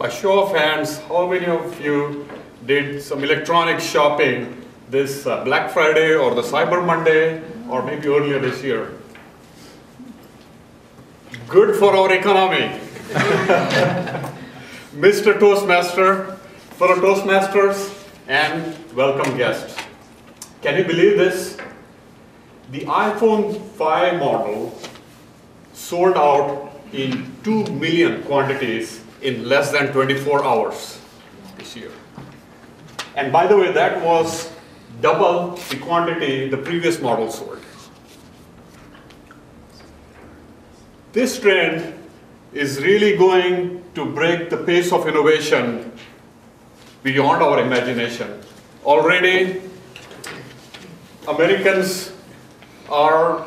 By show of hands, how many of you did some electronic shopping this Black Friday or the Cyber Monday or maybe earlier this year? Good for our economy. Mr. Toastmaster, fellow Toastmasters, and welcome guests. Can you believe this? The iPhone 5 model sold out in 2 million quantities in less than 24 hours this year. And by the way, that was double the quantity the previous model sold. This trend is really going to break the pace of innovation beyond our imagination. Already, Americans are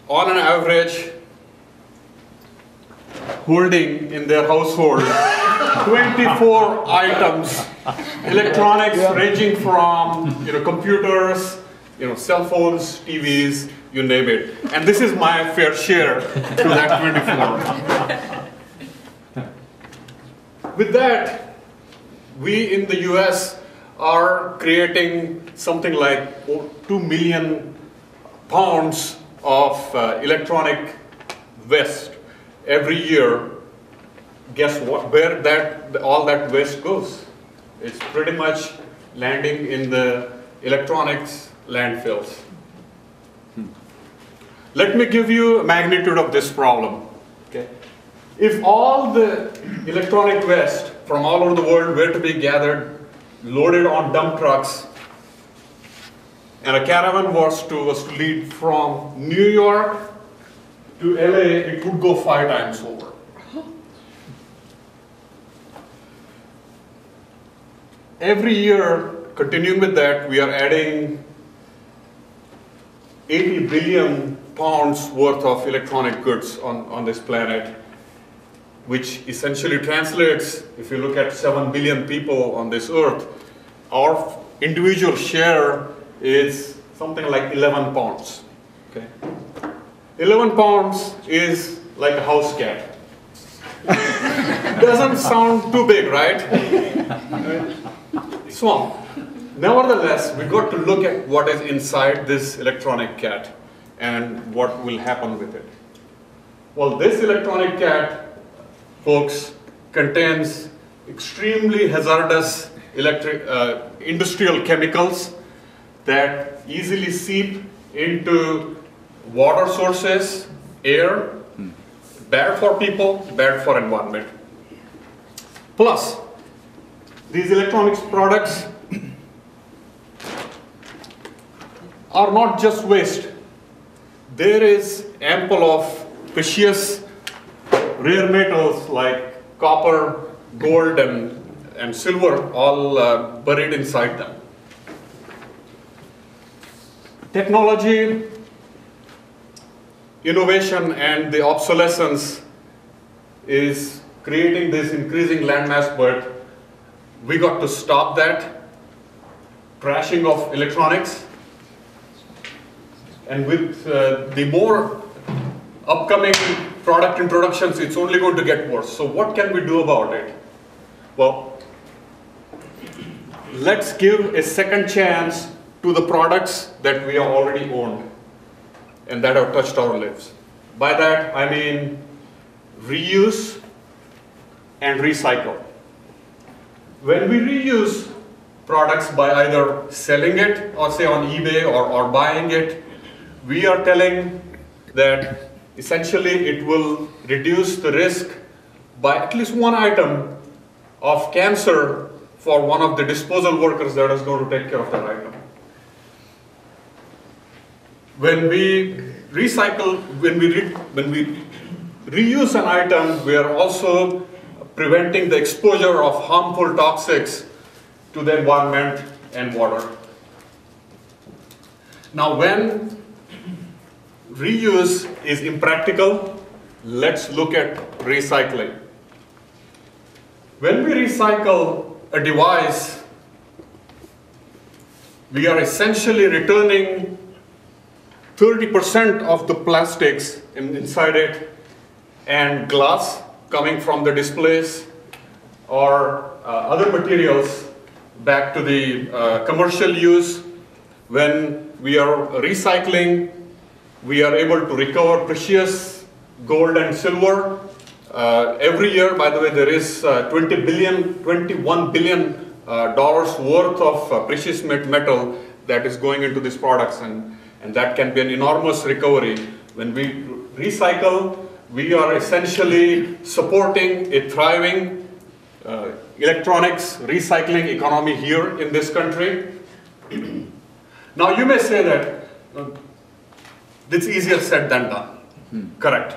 on an average holding in their household 24 items, electronics ranging from computers, cell phones, TVs, you name it. And this is my fair share to that 24. With that, we in the US are creating something like 2 million pounds of electronic waste every year. Guess what? Where all that waste goes? It's pretty much landing in the electronics landfills. Let me give you a magnitude of this problem. Okay? If all the electronic waste from all over the world were to be gathered, loaded on dump trucks, and a caravan was to lead from New York to LA, it would go 5 times over. Every year, continuing with that, we are adding 80 billion pounds worth of electronic goods on this planet, which essentially translates, if you look at 7 billion people on this earth, our individual share is something like 11 pounds. Okay? 11 pounds is like a house cat. Doesn't sound too big, right? Small. Nevertheless, we got to look at what is inside this electronic cat and what will happen with it. Well, this electronic cat, folks, contains extremely hazardous industrial chemicals that easily seep into water sources, air, bad for people, bad for environment. Plus, these electronics products are not just waste. There is ample of precious rare metals like copper, gold, and silver all buried inside them. Technology, innovation, and the obsolescence is creating this increasing landmass, but we got to stop that trashing of electronics. And with the more upcoming product introductions, it's only going to get worse. So what can we do about it? Well, let's give a second chance to the products that we have already owned and that have touched our lives. By that, I mean reuse and recycle. When we reuse products by either selling it or say on eBay or buying it, we are telling that essentially it will reduce the risk by at least 1 item of cancer for one of the disposal workers that is going to take care of that item. When we recycle, when we reuse an item, we are also preventing the exposure of harmful toxics to the environment and water. Now, when reuse is impractical, let's look at recycling. When we recycle a device, we are essentially returning 30% of the plastics inside it and glass coming from the displays, or other materials back to the commercial use. When we are recycling, we are able to recover precious gold and silver. Every year, by the way, there is $21 billion worth of precious metal that is going into these products, and that can be an enormous recovery. When we recycle, we are essentially supporting a thriving electronics recycling economy here in this country. Now you may say that it's easier said than done. Correct.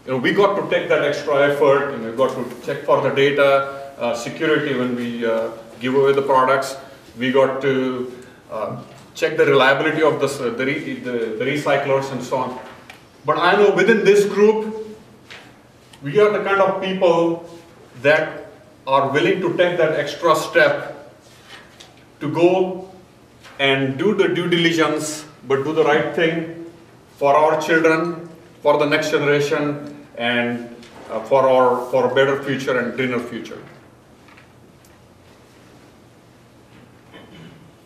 We got to take that extra effort, and we got to check for the data security when we give away the products. We got to check the reliability of the recyclers and so on. But I know within this group, we are the kind of people that are willing to take that extra step to go and do the due diligence, but do the right thing for our children, for the next generation, and for a better future and greener future.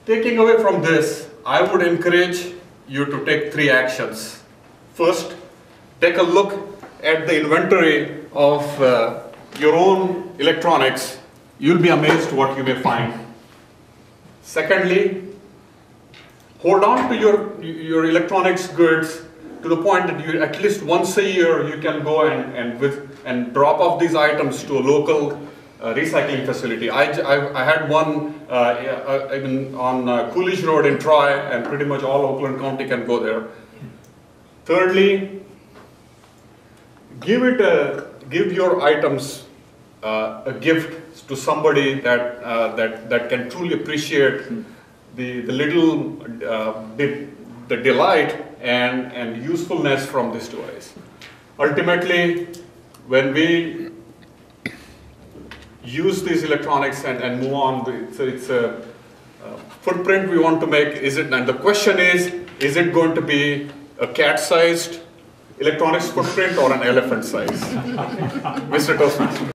Taking away from this, I would encourage you to take 3 actions. First, take a look at the inventory of your own electronics. You'll be amazed what you may find. Secondly, hold on to your electronics goods to the point that you, at least once a year, you can go and drop off these items to a local recycling facility. I had one on Coolidge Road in Troy, and pretty much all Oakland County can go there. Thirdly, give your items a gift to somebody that can truly appreciate the little the delight and usefulness from this device. Ultimately, when we use these electronics and move on, it's a footprint we want to make. And the question is it going to be a cat-sized electronics footprint or an elephant size? Mr. Toastmaster.